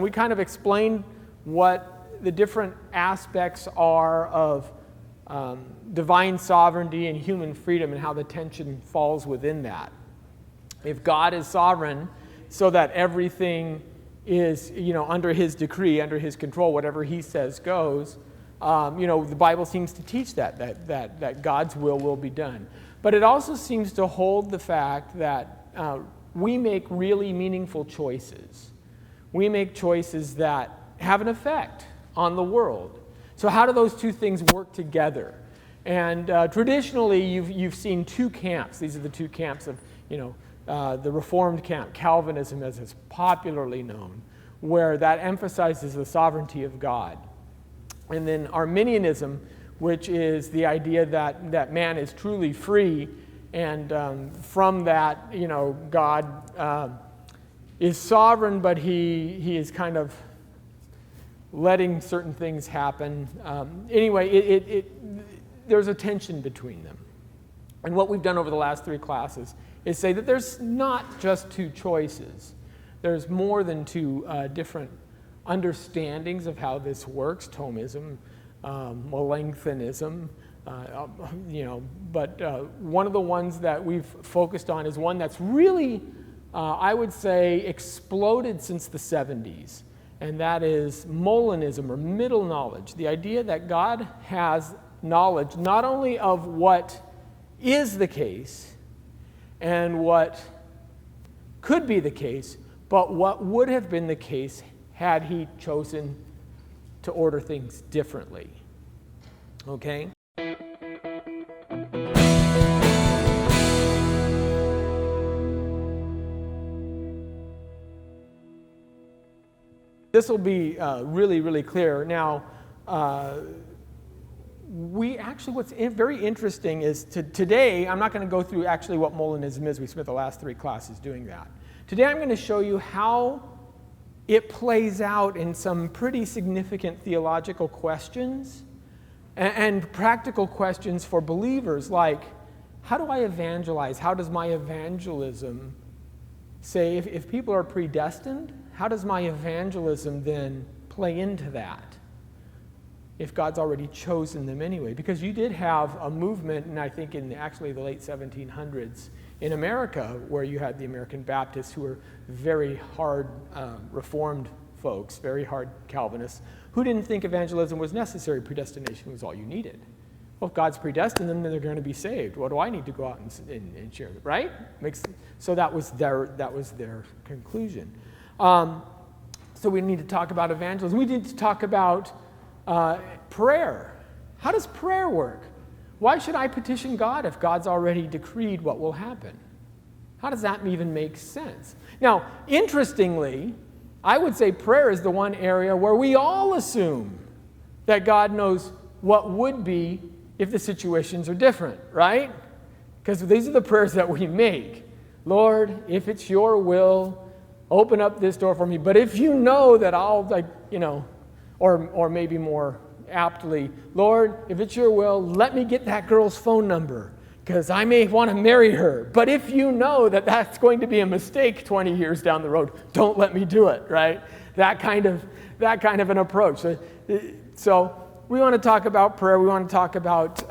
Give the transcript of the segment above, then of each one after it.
and we kind of explained what the different aspects are of divine sovereignty and human freedom and how the tension falls within that. If God is sovereign so that everything is, under his decree, under his control, whatever he says goes, the Bible seems to teach that God's will be done. But it also seems to hold the fact that we make really meaningful choices. We make choices that have an effect on the world. So how do those two things work together? And traditionally, you've seen two camps. These are the two camps of, the Reformed camp, Calvinism as it's popularly known, where that emphasizes the sovereignty of God. And then Arminianism, which is the idea that man is truly free, and from that, God is sovereign, but he is kind of letting certain things happen. Anyway, there's a tension between them. And what we've done over the last 3 classes is say that there's not just two choices. There's more than two different understandings of how this works, Thomism, Melanchthonianism, but one of the ones that we've focused on is one that's really, I would say, exploded since the 70s, and that is Molinism, or middle knowledge, the idea that God has knowledge not only of what is the case and what could be the case, but what would have been the case had he chosen to order things differently. Okay? This will be really, really clear. Now, what's very interesting is today, I'm not going to go through actually what Molinism is. We spent the last 3 classes doing that. Today I'm going to show you how it plays out in some pretty significant theological questions and practical questions for believers, like, how do I evangelize? How does my evangelism say, if people are predestined, how does my evangelism then play into that? If God's already chosen them anyway. Because you did have a movement, and I think in actually the late 1700s in America, where you had the American Baptists, who were very hard Reformed folks, very hard Calvinists, who didn't think evangelism was necessary. Predestination was all you needed. Well, if God's predestined them, then they're going to be saved. What do I need to go out and share? Right? So that was their conclusion. So we need to talk about evangelism. We need to talk about prayer. How does prayer work? Why should I petition God if God's already decreed what will happen? How does that even make sense? Now, interestingly, I would say prayer is the one area where we all assume that God knows what would be if the situations are different, right? Because these are the prayers that we make. Lord, if it's your will, open up this door for me. But if you know that I'll, or maybe more aptly, Lord, if it's your will, let me get that girl's phone number, because I may want to marry her. But if you know that that's going to be a mistake 20 years down the road, don't let me do it, right? That kind of an approach. So we want to talk about prayer. We want to talk about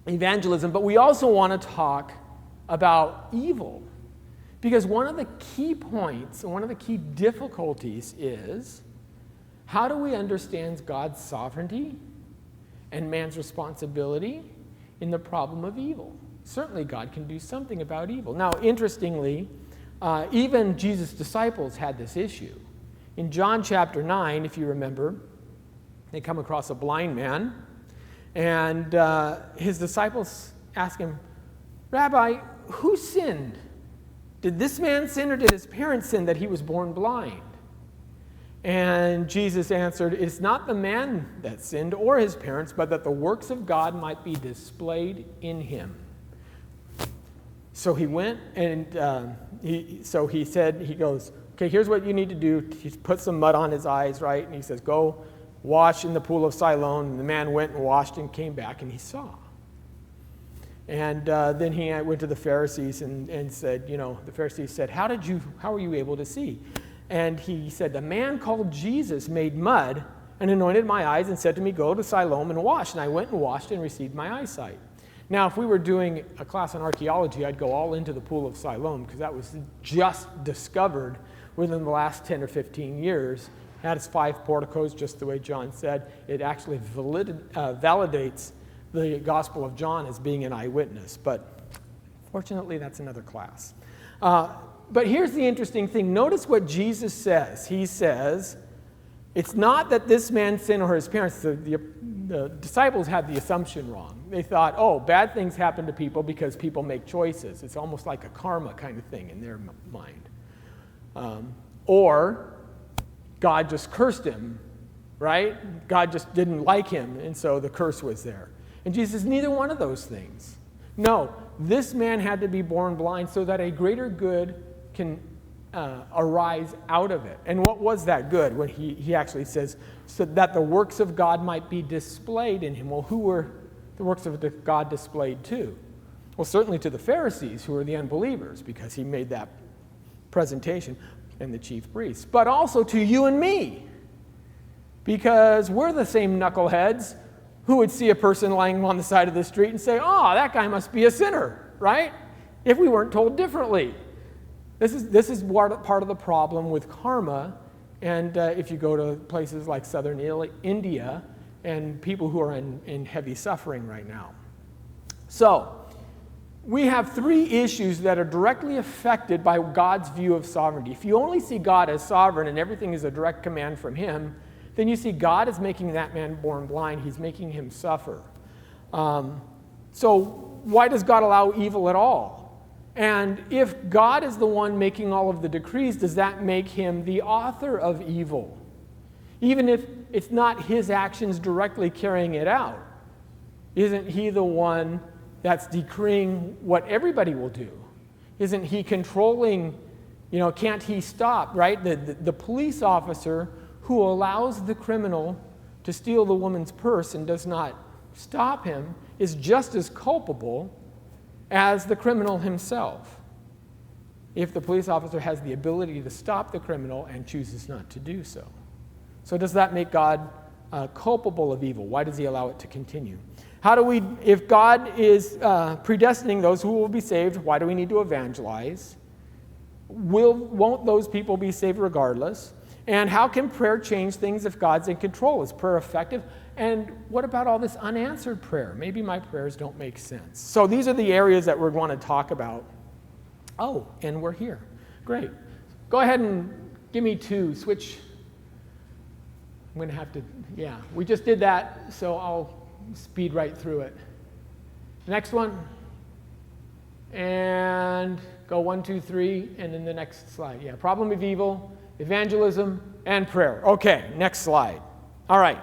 evangelism, but we also want to talk about evil. Because one of the key points, and one of the key difficulties is, how do we understand God's sovereignty and man's responsibility in the problem of evil? Certainly God can do something about evil. Now, interestingly, even Jesus' disciples had this issue. In John chapter 9, if you remember, they come across a blind man, and his disciples ask him, Rabbi, who sinned? Did this man sin, or did his parents sin that he was born blind? And Jesus answered, it's not the man that sinned or his parents, but that the works of God might be displayed in him. So he went, and he goes, okay, here's what you need to do. He put some mud on his eyes, right? And he says, go wash in the pool of Siloam. And the man went and washed and came back, and he saw. And then he went to the Pharisees and said, the Pharisees said, how were you able to see? And he said, "The man called Jesus made mud and anointed my eyes and said to me, 'Go to Siloam and wash.' And I went and washed and received my eyesight." Now, if we were doing a class on archaeology, I'd go all into the pool of Siloam because that was just discovered within the last 10 or 15 years. It had its 5 porticos, just the way John said. It actually validates the Gospel of John as being an eyewitness. But fortunately, that's another class. But here's the interesting thing. Notice what Jesus says. He says, it's not that this man sinned or his parents. The disciples had the assumption wrong. They thought, oh, bad things happen to people because people make choices. It's almost like a karma kind of thing in their mind. Or God just cursed him, right? God just didn't like him, and so the curse was there. And Jesus says, neither one of those things. No, this man had to be born blind so that a greater good can arise out of it. And what was that good? When he actually says, so that the works of God might be displayed in him. Well, who were the works of God displayed to? Well, certainly to the Pharisees, who were the unbelievers, because he made that presentation, and the chief priests. But also to you and me, because we're the same knuckleheads who would see a person lying on the side of the street and say, oh, that guy must be a sinner, right? If we weren't told differently. This is part of the problem with karma. And if you go to places like southern India and people who are in heavy suffering right now. So we have 3 issues that are directly affected by God's view of sovereignty. If you only see God as sovereign and everything is a direct command from him, then you see God is making that man born blind. He's making him suffer. So why does God allow evil at all? And if God is the one making all of the decrees, does that make him the author of evil? Even if it's not his actions directly carrying it out, isn't he the one that's decreeing what everybody will do? Isn't he controlling, can't he stop, right? The police officer who allows the criminal to steal the woman's purse and does not stop him is just as culpable as the criminal himself, if the police officer has the ability to stop the criminal and chooses not to do so. So does that make God culpable of evil? Why does he allow it to continue? If God is predestining those who will be saved, why do we need to evangelize? Won't those people be saved regardless? And how can prayer change things if God's in control? Is prayer effective? And what about all this unanswered prayer? Maybe my prayers don't make sense. So these are the areas that we're going to talk about. Oh, and we're here. Great. Go ahead and give me 2. Switch. I'm going to have to, we just did that, so I'll speed right through it. Next one. And go 1, 2, 3, and then the next slide. Problem of evil, evangelism, and prayer. Okay, next slide. All right.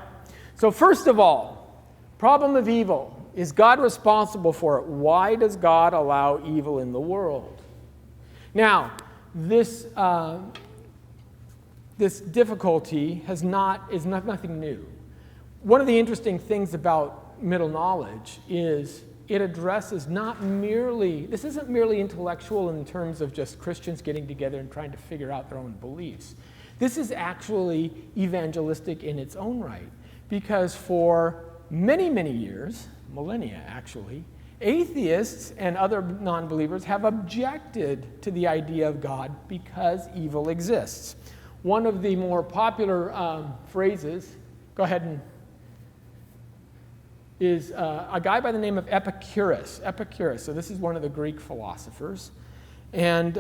So first of all, problem of evil. Is God responsible for it? Why does God allow evil in the world? Now, this difficulty is nothing new. One of the interesting things about middle knowledge is it addresses this isn't merely intellectual in terms of just Christians getting together and trying to figure out their own beliefs. This is actually evangelistic in its own right. Because for many, many years, millennia actually, atheists and other non-believers have objected to the idea of God because evil exists. One of the more popular phrases, go ahead and, is a guy by the name of Epicurus. So this is one of the Greek philosophers. And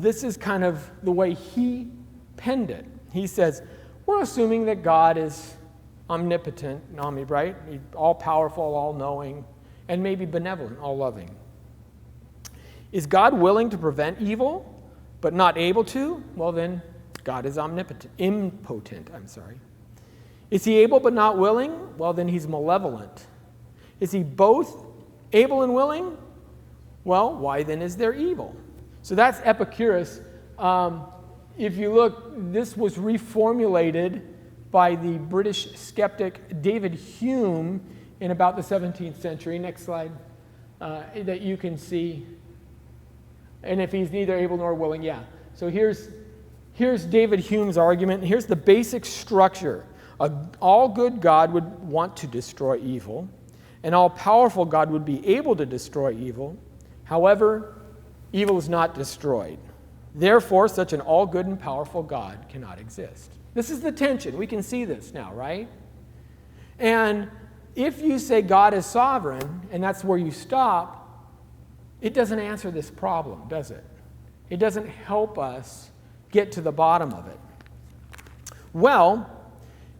this is kind of the way he penned it. He says, we're assuming that God is omnipotent, right? All-powerful, all-knowing, and maybe benevolent, all-loving. Is God willing to prevent evil, but not able to? Well, then God is impotent. Is he able but not willing? Well, then he's malevolent. Is he both able and willing? Well, why then is there evil? So that's Epicurus. If you look, this was reformulated by the British skeptic David Hume in about the 17th century. Next slide, that you can see. And if he's neither able nor willing, So here's Here's David Hume's argument. Here's the basic structure. All good God would want to destroy evil. An all-powerful God would be able to destroy evil. However, evil is not destroyed. Therefore, such an all-good and powerful God cannot exist. This is the tension. We can see this now, right? And if you say God is sovereign, and that's where you stop, it doesn't answer this problem, does it? It doesn't help us get to the bottom of it. Well,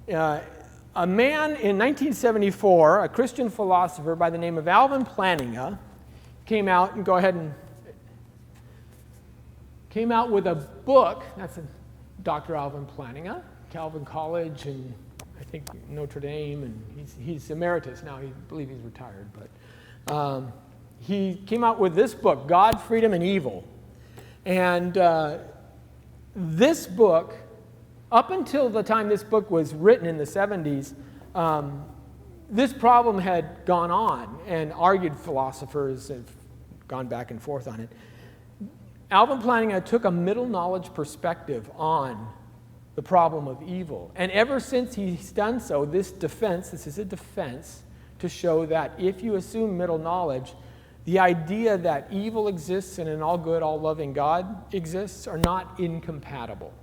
a man in 1974, a Christian philosopher by the name of Alvin Plantinga, came out with a book. That's Dr. Alvin Plantinga, Calvin College, and I think Notre Dame, and he's emeritus now. I believe he's retired, but he came out with this book, God, Freedom, and Evil. And this book, up until the time this book was written in the 70s, this problem had gone on, and argued philosophers have gone back and forth on it. Alvin Plantinga took a middle knowledge perspective on the problem of evil. And ever since he's done so, this is a defense to show that if you assume middle knowledge, the idea that evil exists and an all-good, all-loving God exists are not incompatible.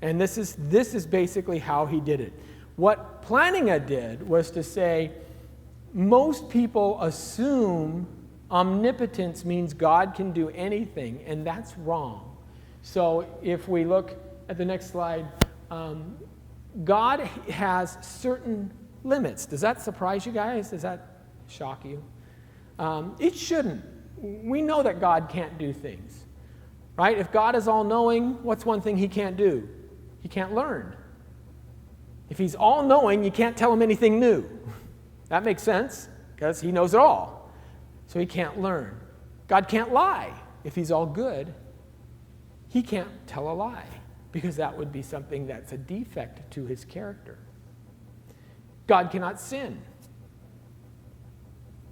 And this is basically how he did it. What Plantinga did was to say, most people assume omnipotence means God can do anything, and that's wrong. So if we look at the next slide, God has certain limits. Does that surprise you guys? Does that shock you? It shouldn't. We know that God can't do things, right? If God is all-knowing, what's one thing he can't do? He can't learn. If he's all-knowing, you can't tell him anything new. That makes sense, because he knows it all. So he can't learn. God can't lie. If he's all good, he can't tell a lie, because that would be something that's a defect to his character. God cannot sin.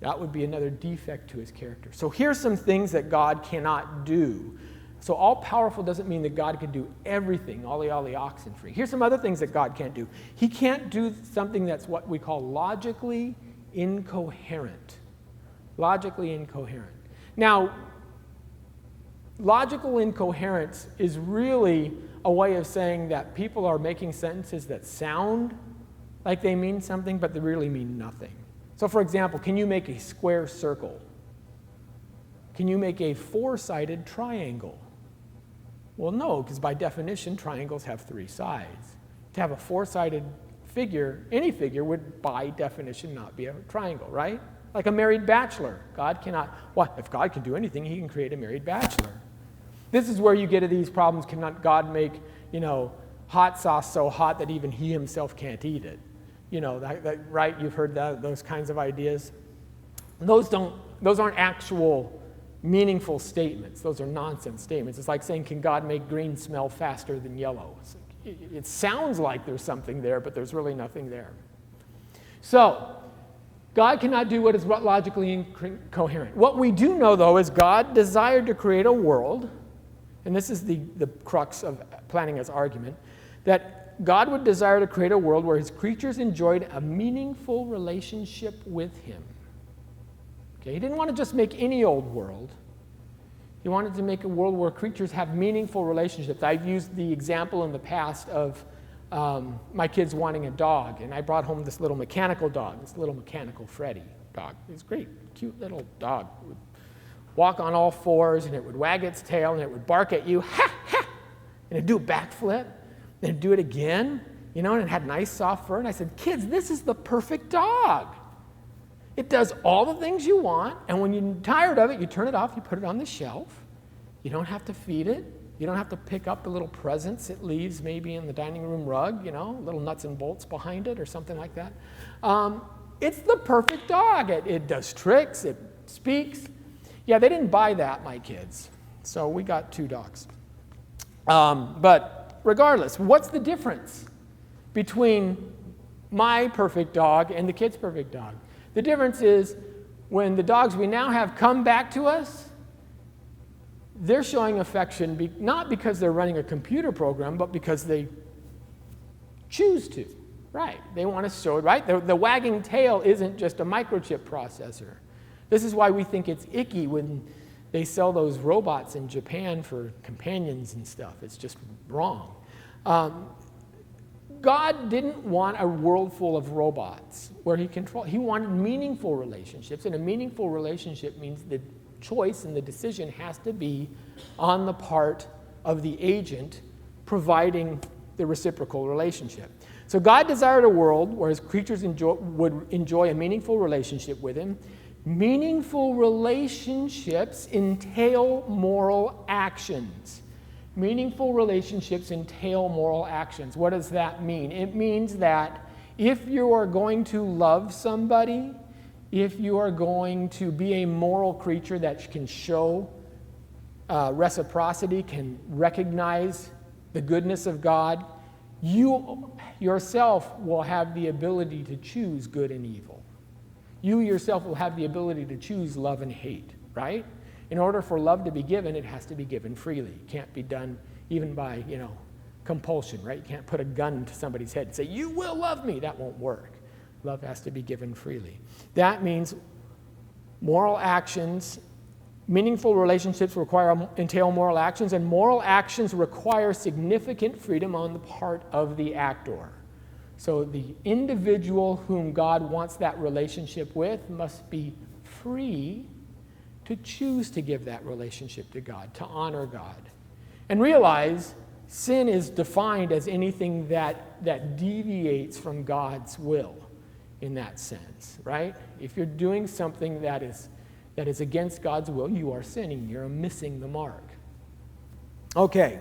That would be another defect to his character. So here's some things that God cannot do. So all-powerful doesn't mean that God can do everything, ollie, oxen free. Here's some other things that God can't do. He can't do something that's what we call logically incoherent. Logically incoherent. Now, logical incoherence is really a way of saying that people are making sentences that sound like they mean something, but they really mean nothing. So, for example, can you make a square circle? Can you make a four-sided triangle? Well, no, because by definition, triangles have three sides. To have a four-sided figure, any figure would, by definition, not be a triangle, right? Like a married bachelor. God cannot, what? If God can do anything, he can create a married bachelor. This is where you get to these problems. Cannot God make, hot sauce so hot that even he himself can't eat it? Right? You've heard those kinds of ideas. Those aren't actual meaningful statements. Those are nonsense statements. It's like saying, can God make green smell faster than yellow? It sounds like there's something there, but there's really nothing there. So, God cannot do what is logically incoherent. What we do know, though, is God desired to create a world, and this is the crux of Plantinga's argument, that God would desire to create a world where his creatures enjoyed a meaningful relationship with him. Okay, he didn't want to just make any old world. He wanted to make a world where creatures have meaningful relationships. I've used the example in the past of my kids wanting a dog, and I brought home this little mechanical dog, this little mechanical Freddy dog. It was a great, cute little dog. It would walk on all fours, and it would wag its tail, and it would bark at you, ha, ha, and it'd do a backflip, and it'd do it again, and it had nice soft fur. And I said, kids, this is the perfect dog. It does all the things you want, and when you're tired of it, you turn it off, you put it on the shelf. You don't have to feed it. You don't have to pick up the little presents it leaves maybe in the dining room rug, little nuts and bolts behind it or something like that. It's the perfect dog. It does tricks. It speaks. Yeah, they didn't buy that, my kids. So we got 2 dogs. But regardless, what's the difference between my perfect dog and the kid's perfect dog? The difference is when the dogs we now have come back to us, they're showing affection not because they're running a computer program, but because they choose to. Right. They want to show it, right? The wagging tail isn't just a microchip processor. This is why we think it's icky when they sell those robots in Japan for companions and stuff. It's just wrong. God didn't want a world full of robots where he controlled. He wanted meaningful relationships, and a meaningful relationship means the choice and the decision has to be on the part of the agent providing the reciprocal relationship. So God desired a world where his creatures would enjoy a meaningful relationship with him. Meaningful relationships entail moral actions. Meaningful relationships entail moral actions. What does that mean? It means that if you are going to love somebody, if you are going to be a moral creature that can show reciprocity, can recognize the goodness of God, you yourself will have the ability to choose good and evil. You yourself will have the ability to choose love and hate, right? In order for love to be given, it has to be given freely. It can't be done even by, compulsion, right? You can't put a gun to somebody's head and say, you will love me. That won't work. Love has to be given freely. That means moral actions, meaningful relationships entail moral actions, and moral actions require significant freedom on the part of the actor. So the individual whom God wants that relationship with must be free to choose to give that relationship to God, to honor God. And realize sin is defined as anything that deviates from God's will in that sense, right? If you're doing something that is against God's will, you are sinning. You're missing the mark. Okay.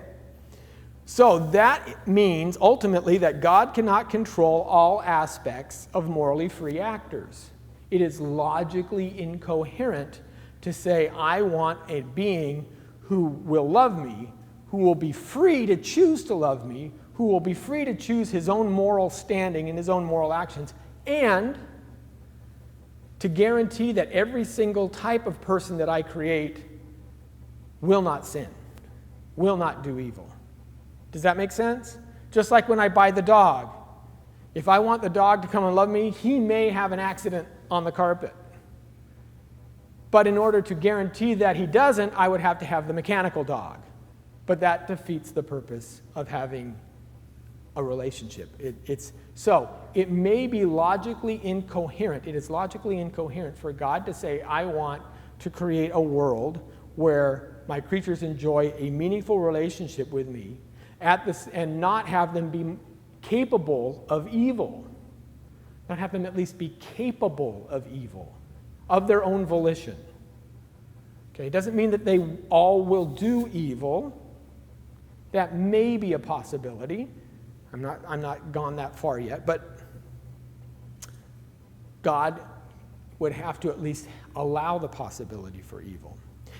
So that means ultimately that God cannot control all aspects of morally free actors. It is logically incoherent to say, I want a being who will love me, who will be free to choose to love me, who will be free to choose his own moral standing and his own moral actions, and to guarantee that every single type of person that I create will not sin, will not do evil. Does that make sense? Just like when I buy the dog. If I want the dog to come and love me, he may have an accident on the carpet. But in order to guarantee that he doesn't, I would have to have the mechanical dog. But that defeats the purpose of having a relationship. So it may be logically incoherent. It is logically incoherent for God to say, I want to create a world where my creatures enjoy a meaningful relationship with me and not have them be capable of evil. Not have them at least be capable of evil, of their own volition. Okay, it doesn't mean that they all will do evil. That may be a possibility. I'm not gone that far yet, but God would have to at least allow the possibility for evil.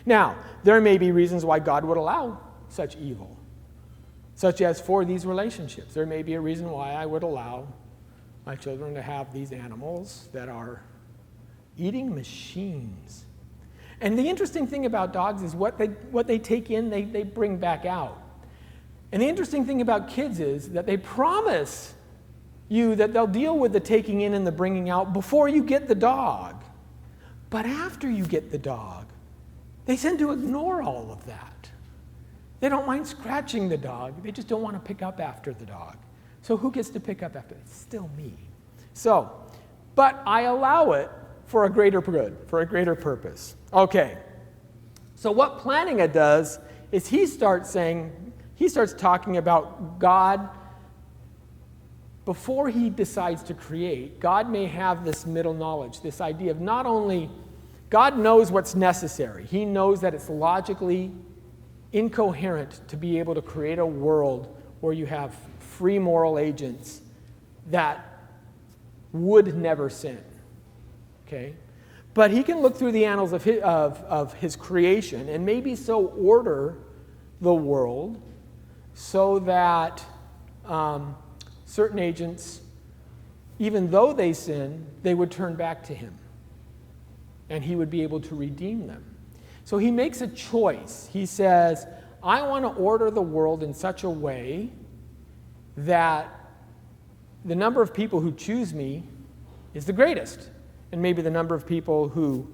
Now, there may be reasons why God would allow such evil, such as for these relationships. There may be a reason why I would allow my children to have these animals that are eating machines. And the interesting thing about dogs is what they take in, they bring back out. And the interesting thing about kids is that they promise you that they'll deal with the taking in and the bringing out before you get the dog. But after you get the dog, they tend to ignore all of that. They don't mind scratching the dog. They just don't want to pick up after the dog. So who gets to pick up after? It's still me. So, but I allow it for a greater good, for a greater purpose. Okay. So what Plantinga does is he starts talking about God. Before he decides to create, God may have this middle knowledge, this idea of not only God knows what's necessary. He knows that it's logically incoherent to be able to create a world where you have free moral agents that would never sin. Okay? But he can look through the annals of his creation and maybe so order the world so that certain agents, even though they sin, they would turn back to him. And he would be able to redeem them. So he makes a choice. He says, I want to order the world in such a way that the number of people who choose me is the greatest, and maybe the number of people who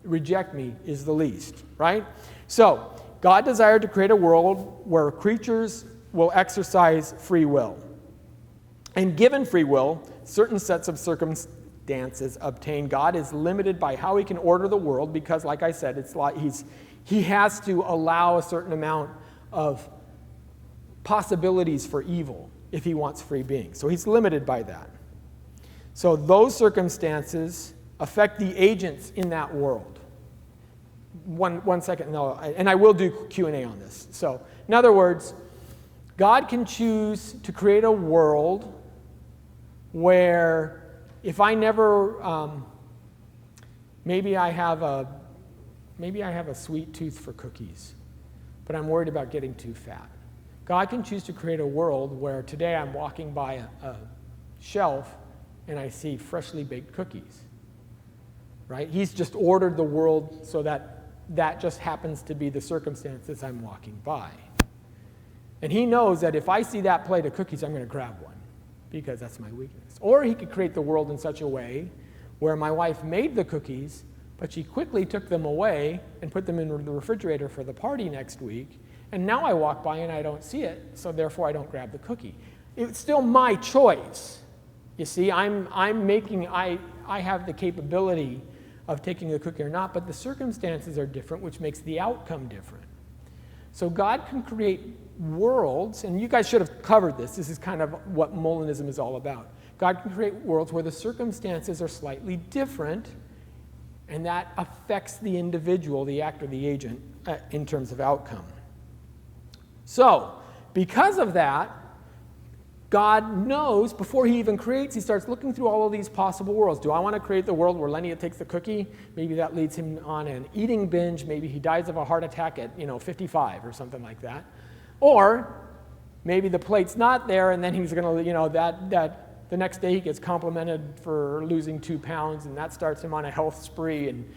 reject me is the least, right? So God desired to create a world where creatures will exercise free will. And given free will, certain sets of circumstances obtain. God is limited by how he can order the world because, like I said, it's like he has to allow a certain amount of possibilities for evil if he wants free being. So he's limited by that. So those circumstances affect the agents in that world. One second, no, and I will do Q&A on this. So, in other words, God can choose to create a world where if I never, maybe I have a sweet tooth for cookies, but I'm worried about getting too fat. God can choose to create a world where today I'm walking by a shelf and I see freshly baked cookies, right? He's just ordered the world so that just happens to be the circumstances I'm walking by. And he knows that if I see that plate of cookies, I'm going to grab one because that's my weakness. Or he could create the world in such a way where my wife made the cookies, but she quickly took them away and put them in the refrigerator for the party next week. And now I walk by and I don't see it, so therefore I don't grab the cookie. It's still my choice. You see, I have the capability of taking the cookie or not, but the circumstances are different, which makes the outcome different. So God can create worlds, and you guys should have covered this. This is kind of what Molinism is all about. God can create worlds where the circumstances are slightly different, and that affects the individual, the actor, the agent, in terms of outcome. So, because of that, God knows before he even creates, he starts looking through all of these possible worlds. Do I want to create the world where Lenny takes the cookie? Maybe that leads him on an eating binge. Maybe he dies of a heart attack at 55 or something like that. Or maybe the plate's not there, and then he's going to, the next day he gets complimented for losing 2 pounds, and that starts him on a health spree, and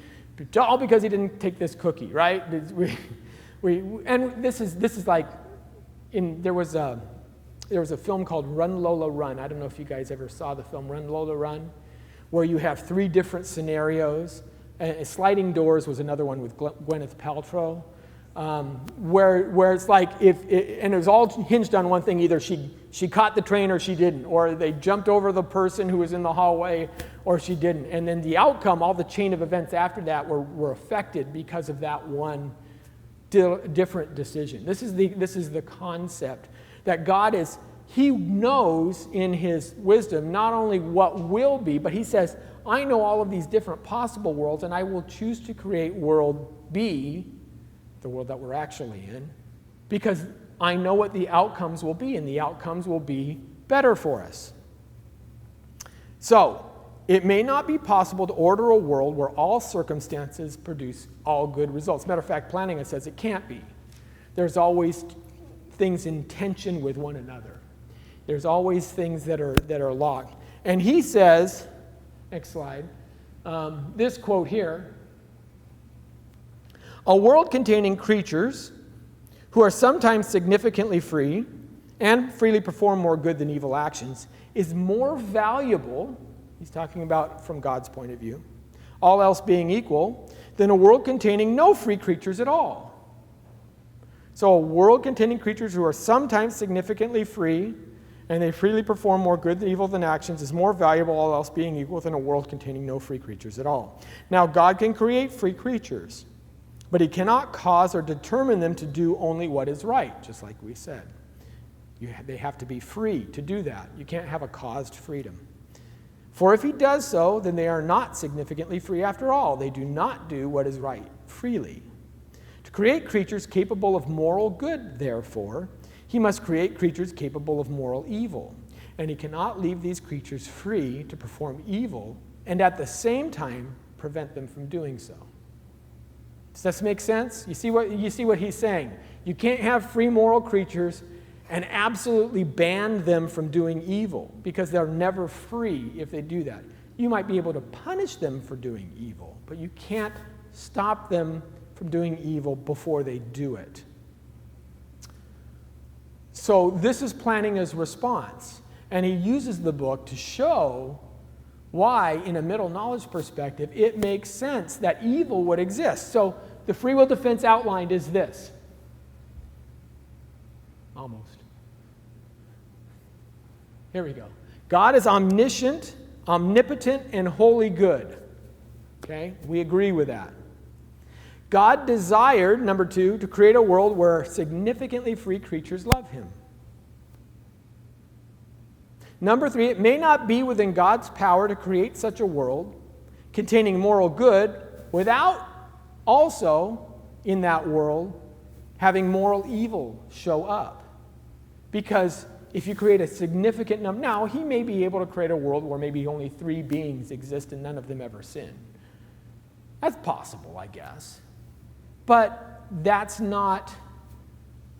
all because he didn't take this cookie, right? And this is like, there was a film called Run, Lola, Run. I don't know if you guys ever saw the film Run, Lola, Run, where you have 3 different scenarios. Sliding Doors was another one with Gwyneth Paltrow, where it's like, and it was all hinged on one thing. Either she caught the train or she didn't, or they jumped over the person who was in the hallway or she didn't. And then the outcome, all the chain of events after that were affected because of that one different decision. This is the concept that God he knows in his wisdom not only what will be, but he says, I know all of these different possible worlds, and I will choose to create world B, the world that we're actually in, because I know what the outcomes will be, and the outcomes will be better for us. So, it may not be possible to order a world where all circumstances produce all good results. Matter of fact, Plantinga says it can't be. There's always things in tension with one another. There's always things that are locked. And he says, next slide, this quote here, a world containing creatures who are sometimes significantly free and freely perform more good than evil actions is more valuable, he's talking about from God's point of view, all else being equal, than a world containing no free creatures at all. So a world containing creatures who are sometimes significantly free and they freely perform more good than evil than actions is more valuable, all else being equal, than a world containing no free creatures at all. Now, God can create free creatures, but he cannot cause or determine them to do only what is right, just like we said. They have to be free to do that. You can't have a caused freedom. For if he does so, then they are not significantly free after all. They do not do what is right freely. To create creatures capable of moral good, therefore, he must create creatures capable of moral evil. And he cannot leave these creatures free to perform evil and at the same time prevent them from doing so. Does this make sense? You see what he's saying? You can't have free moral creatures and absolutely ban them from doing evil because they're never free if they do that. You might be able to punish them for doing evil, but you can't stop them from doing evil before they do it. So this is planning his response. And he uses the book to show why, in a middle knowledge perspective, it makes sense that evil would exist. So the free will defense outlined is this. Almost. Here we go. God is omniscient, omnipotent, and wholly good. Okay? We agree with that. God desired, number 2, to create a world where significantly free creatures love him. Number 3, it may not be within God's power to create such a world containing moral good without also, in that world, having moral evil show up. Because if you create a significant number, now he may be able to create a world where maybe only 3 beings exist and none of them ever sin. That's possible, I guess. But that's not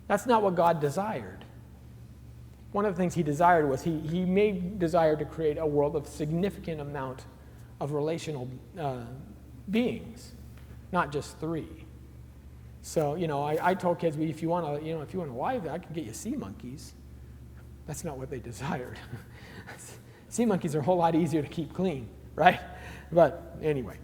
what God desired. One of the things he desired was he may desire to create a world of significant amount of relational beings, not just 3. So, I told kids, if you want a wife, I can get you sea monkeys. That's not what they desired. Sea monkeys are a whole lot easier to keep clean, right? But anyway.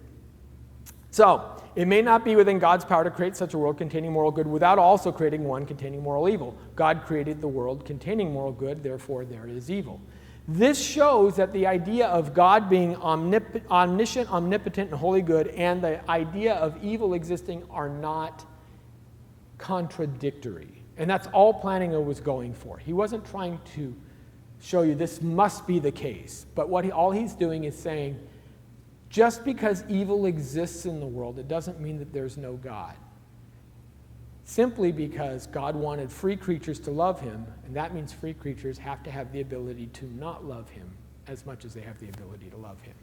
So, it may not be within God's power to create such a world containing moral good without also creating one containing moral evil. God created the world containing moral good, therefore there is evil. This shows that the idea of God being omniscient, omnipotent, and wholly good, and the idea of evil existing are not contradictory. And that's all Plantinga was going for. He wasn't trying to show you this must be the case. But all he's doing is saying, just because evil exists in the world, it doesn't mean that there's no God. Simply because God wanted free creatures to love him, and that means free creatures have to have the ability to not love him as much as they have the ability to love him.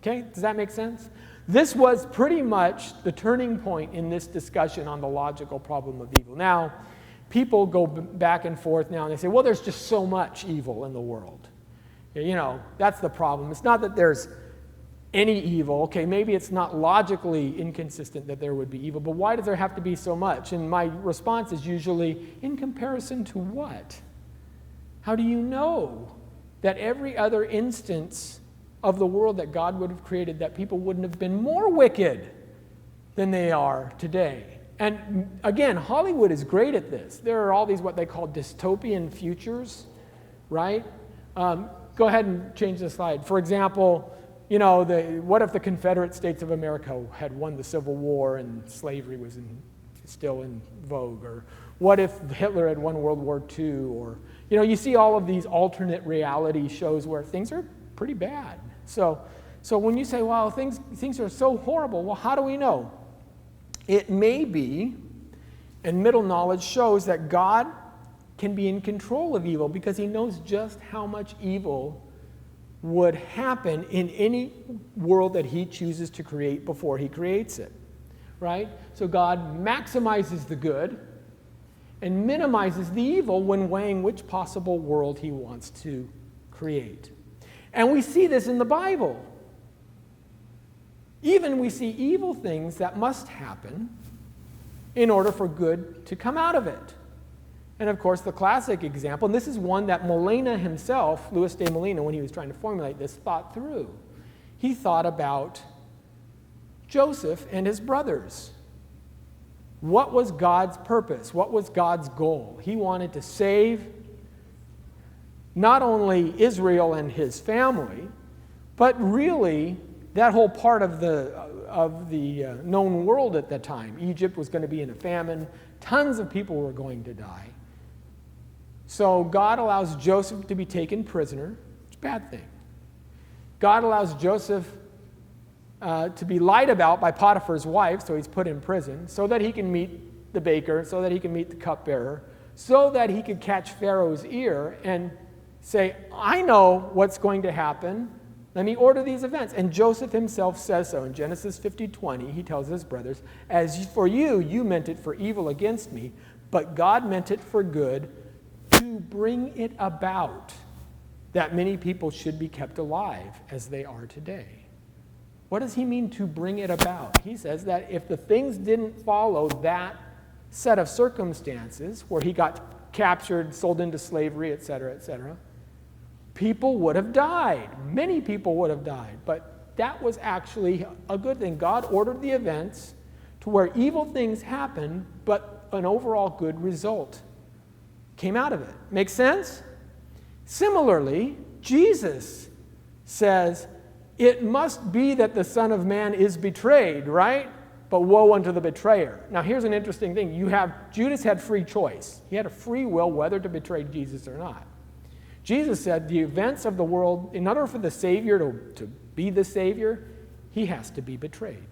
Okay, does that make sense? This was pretty much the turning point in this discussion on the logical problem of evil. Now, people go back and forth now and they say, well, there's just so much evil in the world. That's the problem. It's not that there's any evil. Okay, maybe it's not logically inconsistent that there would be evil, but why does there have to be so much? And my response is usually, in comparison to what? How do you know that every other instance of the world that God would have created, that people wouldn't have been more wicked than they are today? And again, Hollywood is great at this. There are all these what they call dystopian futures, right? Go ahead and change the slide. For example, what if the Confederate States of America had won the Civil War and slavery was still in vogue? Or what if Hitler had won World War II? Or, you see all of these alternate reality shows where things are pretty bad. So when you say, well, things are so horrible, well, how do we know? It may be, and middle knowledge shows that God can be in control of evil because he knows just how much evil would happen in any world that he chooses to create before he creates it, right? So God maximizes the good and minimizes the evil when weighing which possible world he wants to create. And we see this in the Bible. Even we see evil things that must happen in order for good to come out of it. And of course, the classic example, and this is one that Molina himself, Luis de Molina, when he was trying to formulate this, thought through. He thought about Joseph and his brothers. What was God's purpose? What was God's goal? He wanted to save not only Israel and his family, but really that whole part of the known world at that time. Egypt was going to be in a famine. Tons of people were going to die. So God allows Joseph to be taken prisoner. It's a bad thing. God allows Joseph to be lied about by Potiphar's wife, so he's put in prison, so that he can meet the baker, so that he can meet the cupbearer, so that he could catch Pharaoh's ear and say, I know what's going to happen. Let me order these events. And Joseph himself says so. In Genesis 50:20, he tells his brothers, as for you, you meant it for evil against me, but God meant it for good to bring it about that many people should be kept alive as they are today. What does he mean to bring it about? He says that if the things didn't follow that set of circumstances where he got captured, sold into slavery, etc., people would have died. Many people would have died. But that was actually a good thing. God ordered the events to where evil things happened, but an overall good result came out of it. Make sense? Similarly, Jesus says, it must be that the Son of Man is betrayed, right? But woe unto the betrayer. Now here's an interesting thing. Judas had free choice. He had a free will whether to betray Jesus or not. Jesus said the events of the world, in order for the Savior to be the Savior, he has to be betrayed.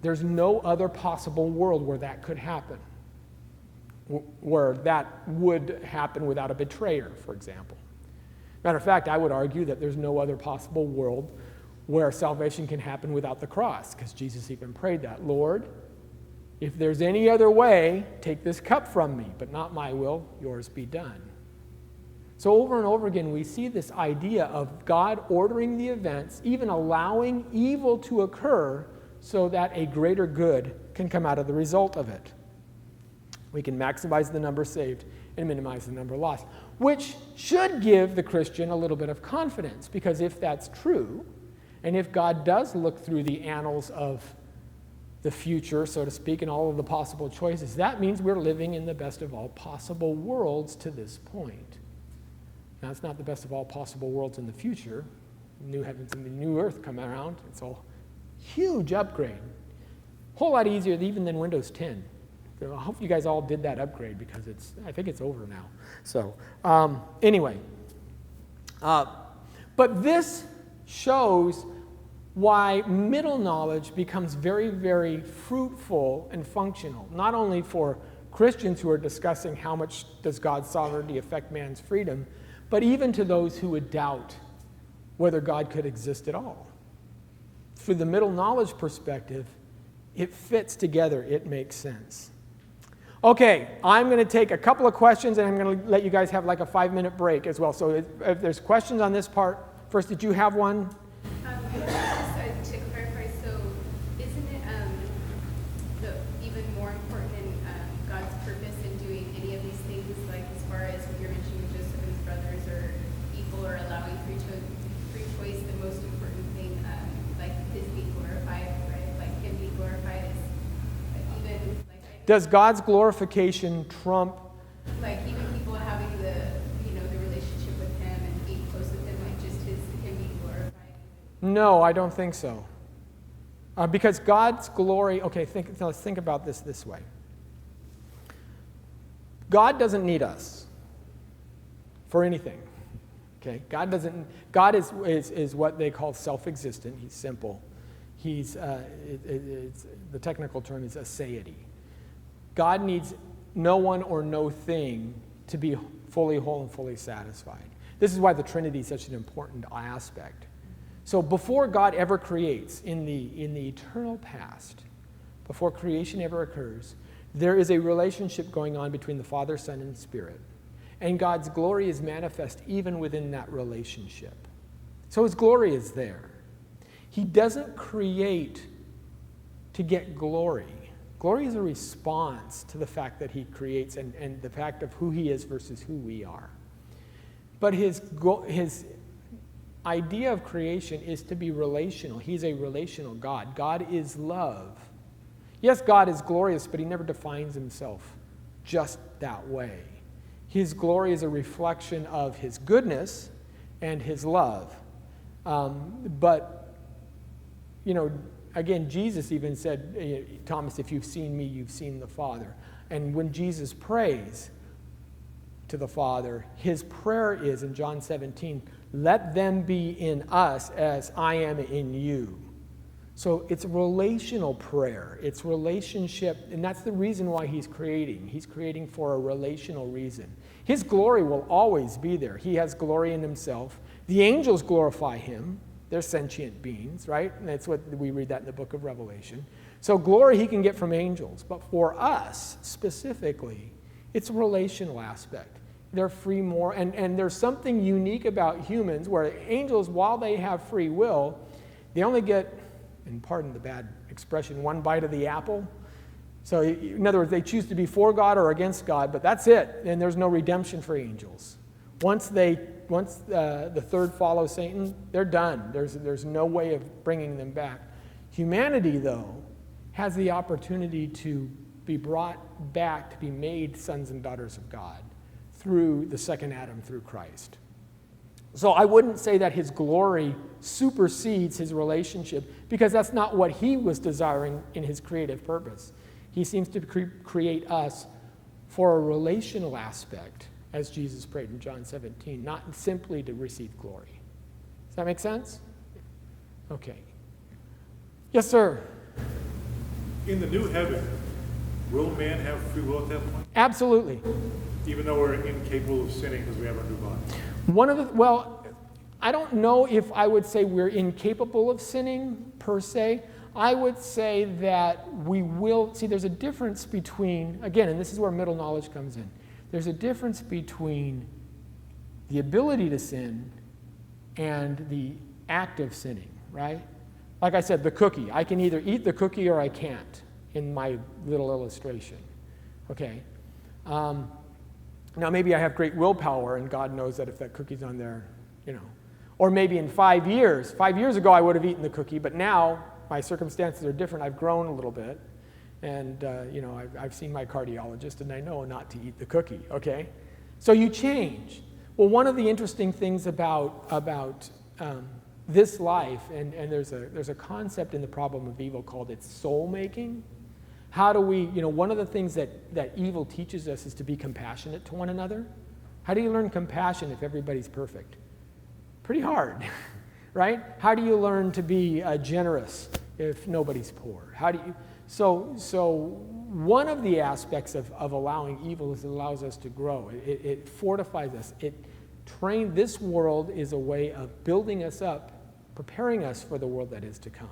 There's no other possible world where that could happen, where that would happen without a betrayer, for example. Matter of fact, I would argue that there's no other possible world where salvation can happen without the cross, because Jesus even prayed that. Lord, if there's any other way, take this cup from me, but not my will, yours be done. So over and over again, we see this idea of God ordering the events, even allowing evil to occur so that a greater good can come out of the result of it. We can maximize the number saved and minimize the number lost, which should give the Christian a little bit of confidence, because if that's true, and if God does look through the annals of the future, so to speak, and all of the possible choices, that means we're living in the best of all possible worlds to this point. Now, it's not the best of all possible worlds in the future. New heavens and the new earth come around. It's a huge upgrade. A whole lot easier even than Windows 10. So I hope you guys all did that upgrade, because I think it's over now. So anyway, but this shows why middle knowledge becomes very, very fruitful and functional, not only for Christians who are discussing how much does God's sovereignty affect man's freedom, but even to those who would doubt whether God could exist at all. For the middle knowledge perspective, it fits together, it makes sense. Okay, I'm going to take a couple of questions, and I'm going to let you guys have like a 5-minute break as well. So if there's questions on this part, first, did you have one? Just to clarify, so isn't it even more important in God's purpose in doing any of these things, like as far as what you're mentioning, Joseph and his brothers are equal or allowing free choice, the most important thing, like his being glorified, right? Like him being glorified is even like. Does God's glorification trump? Like even people having the relationship with him and being close with him, like just him being glorified. No, I don't think so. Because God's glory, okay, let's think about this way. God doesn't need us for anything. Okay? God is what they call self-existent. He's simple. He's the technical term is aseity. God needs no one or no thing to be fully whole and fully satisfied. This is why the Trinity is such an important aspect. So before God ever creates, in the eternal past, before creation ever occurs, there is a relationship going on between the Father, Son, and Spirit. And God's glory is manifest even within that relationship. So his glory is there. He doesn't create to get glory. Glory is a response to the fact that he creates and the fact of who he is versus who we are. But his idea of creation is to be relational. He's a relational God. God is love. Yes, God is glorious, but he never defines himself just that way. His glory is a reflection of his goodness and his love. Again, Jesus even said, Thomas, if you've seen me, you've seen the Father. And when Jesus prays to the Father, his prayer is, in John 17, let them be in us as I am in you. So it's a relational prayer. It's relationship, and that's the reason why he's creating. He's creating for a relational reason. His glory will always be there. He has glory in himself. The angels glorify him. They're sentient beings, right? And that's what we read that in the book of Revelation. So glory he can get from angels. But for us, specifically, it's a relational aspect. They're free more. And there's something unique about humans where angels, while they have free will, They only get, and pardon the bad expression, one bite of the apple. So in other words, they choose to be for God or against God, but that's it. And there's no redemption for angels. Once the third follows Satan, they're done. There's no way of bringing them back. Humanity, though, has the opportunity to be brought back, to be made sons and daughters of God through the second Adam, through Christ. So I wouldn't say that his glory supersedes his relationship, because that's not what he was desiring in his creative purpose. He seems to create us for a relational aspect, as Jesus prayed in John 17, not simply to receive glory. Does that make sense? Okay. Yes, sir. In the new heaven, will man have free will at that point? Absolutely. Even though we're incapable of sinning because we have our new body? Well, I don't know if I would say we're incapable of sinning per se. I would say that we will. See, there's a difference between, again, and this is where middle knowledge comes in. There's a difference between the ability to sin and the act of sinning, right? Like I said, the cookie. I can either eat the cookie or I can't in my little illustration. Okay. Now, maybe I have great willpower, and God knows that if that cookie's on there, Or maybe in 5 years. 5 years ago, I would have eaten the cookie, but now my circumstances are different. I've grown a little bit, and, I've seen my cardiologist, and I know not to eat the cookie, okay? So you change. Well, one of the interesting things about this life, and there's a concept in the problem of evil called it's soul making. How do we, one of the things that evil teaches us is to be compassionate to one another. How do you learn compassion if everybody's perfect? Pretty hard, right? How do you learn to be generous if nobody's poor? How do you? So one of the aspects of allowing evil is it allows us to grow. It fortifies us. This world is a way of building us up, preparing us for the world that is to come.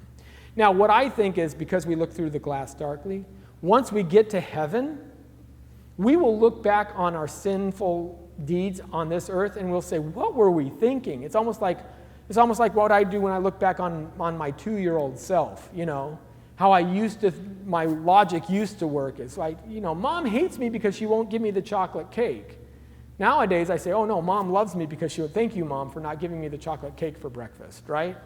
Now, what I think is, because we look through the glass darkly, once we get to heaven, we will look back on our sinful deeds on this earth and we'll say, what were we thinking? It's almost like what I do when I look back on my 2-year-old self, how my logic used to work. It's like, Mom hates me because she won't give me the chocolate cake. Nowadays I say, oh no, Mom loves me because thank you, Mom, for not giving me the chocolate cake for breakfast, right?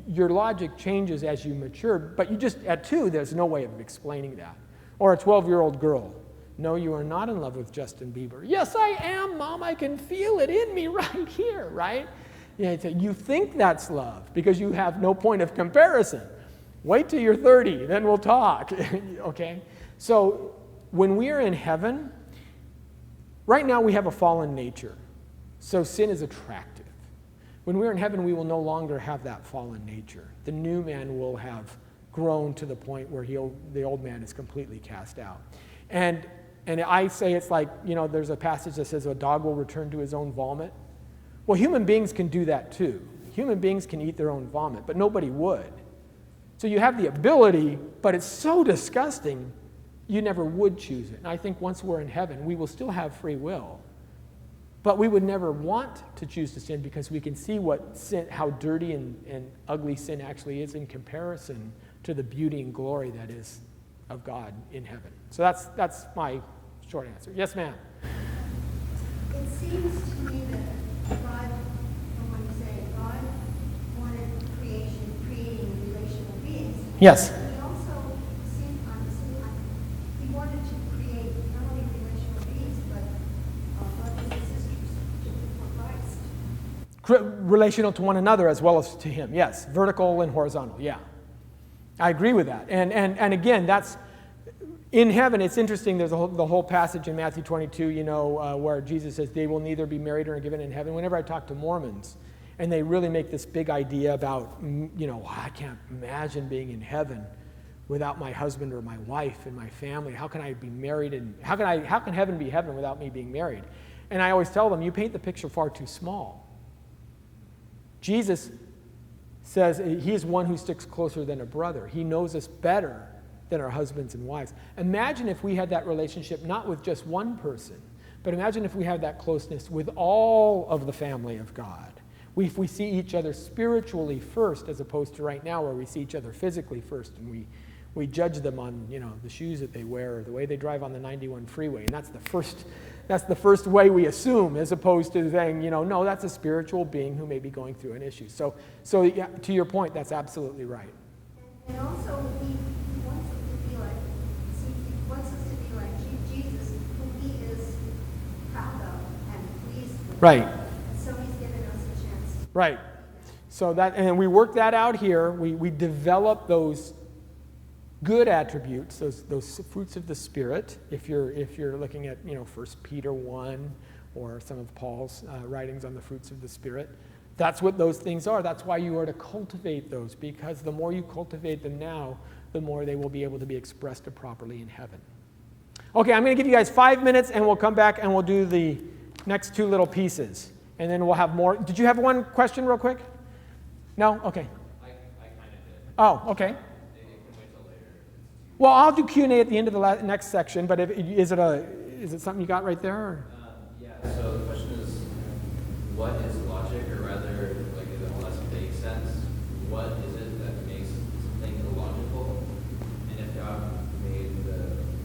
Your logic changes as you mature, but at 2, there's no way of explaining that. Or a 12-year-old girl. No, you are not in love with Justin Bieber. Yes, I am, Mom. I can feel it in me right here, right? You think that's love because you have no point of comparison. Wait till you're 30, then we'll talk, okay? So when we are in heaven, right now we have a fallen nature, so sin is attractive. When we're in heaven, we will no longer have that fallen nature. The new man will have grown to the point where the old man is completely cast out. And I say it's like, there's a passage that says a dog will return to his own vomit. Well, human beings can do that too. Human beings can eat their own vomit, but nobody would. So you have the ability, but it's so disgusting, you never would choose it. And I think once we're in heaven, we will still have free will. But we would never want to choose to sin because we can see how dirty and ugly sin actually is in comparison to the beauty and glory that is of God in heaven. So that's my short answer. Yes, ma'am? It seems to me that God, when you say God wanted creating relational beings, Yes. He also seemed He wanted to create not only relational beings, but brothers and sisters for Christ. Relational to one another as well as to him. Yes, vertical and horizontal. Yeah, I agree with that. And again, that's in heaven. It's interesting. There's the whole passage in Matthew 22, where Jesus says they will neither be married nor given in heaven. Whenever I talk to Mormons, and they really make this big idea about, I can't imagine being in heaven without my husband or my wife and my family. How can I be married? And how can heaven be heaven without me being married? And I always tell them, you paint the picture far too small. Jesus says he is one who sticks closer than a brother. He knows us better than our husbands and wives. Imagine if we had that relationship not with just one person, but imagine if we had that closeness with all of the family of God, We see each other spiritually first, as opposed to right now where we see each other physically first, and we judge them on, the shoes that they wear or the way they drive on the 91 freeway. And that's the first way we assume, as opposed to saying, no, that's a spiritual being who may be going through an issue. So yeah, to your point, that's absolutely right. And also, he wants us to be like, he wants us to be like Jesus, who he is proud of and pleased with. Right. And so he's given us a chance. Right. So and we work that out here. We develop those good attributes, those fruits of the Spirit. If you're looking at 1 Peter 1 or some of Paul's writings on the fruits of the Spirit, that's what those things are. That's why you are to cultivate those, because the more you cultivate them now, the more they will be able to be expressed properly in heaven. Okay, I'm going to give you guys 5 minutes, and we'll come back and we'll do the next two little pieces, and then we'll have more. Did you have one question real quick? No? Okay. I kind of did. Oh, okay. It can wait till later. Well, I'll do Q&A at the end of the next section, but is it something you got right there? Or? Yeah, so the question is, what is logic, or rather, like in a less vague sense, what is it that makes something illogical? And if God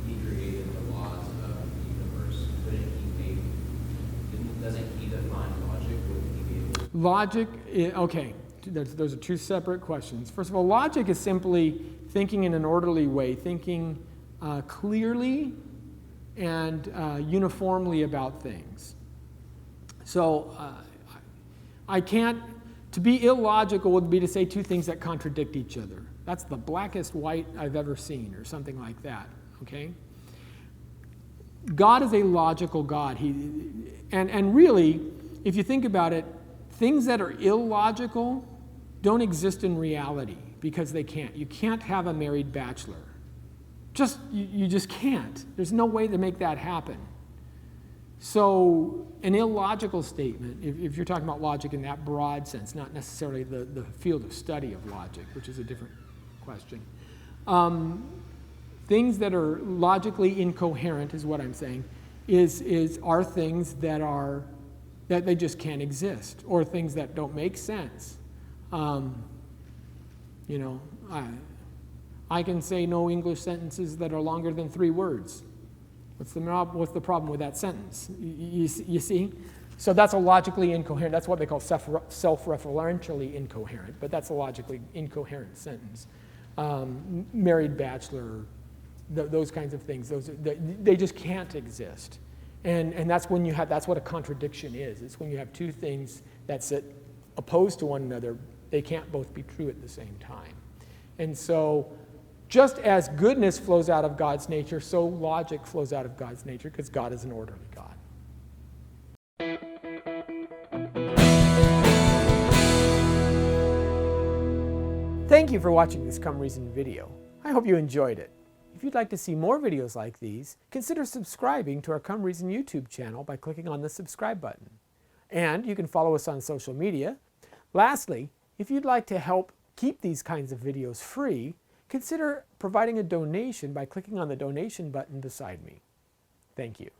he created the laws of the universe, doesn't he define logic? Wouldn't he be able to? Logic, okay, those are two separate questions. First of all, logic is simply thinking in an orderly way, thinking clearly and uniformly about things. So to be illogical would be to say two things that contradict each other. That's the blackest white I've ever seen, or something like that, okay? God is a logical God. And really, if you think about it, things that are illogical don't exist in reality, because they can't. You can't have a married bachelor. You just can't. There's no way to make that happen. So an illogical statement, if you're talking about logic in that broad sense, not necessarily the field of study of logic, which is a different question. Things that are logically incoherent is what I'm saying, are things that they just can't exist, or things that don't make sense. I can say no English sentences that are longer than 3 words. What's the problem with that sentence? You see? So that's a logically incoherent. That's what they call self-referentially incoherent, but that's a logically incoherent sentence. Married bachelor, those kinds of things. They just can't exist. And that's that's what a contradiction is. It's when you have two things that sit opposed to one another. They can't both be true at the same time. And so just as goodness flows out of God's nature, so logic flows out of God's nature, because God is an orderly God. Thank you for watching this Come Reason video. I hope you enjoyed it. If you'd like to see more videos like these, consider subscribing to our Come Reason YouTube channel by clicking on the subscribe button. And you can follow us on social media. Lastly, if you'd like to help keep these kinds of videos free, consider providing a donation by clicking on the donation button beside me. Thank you.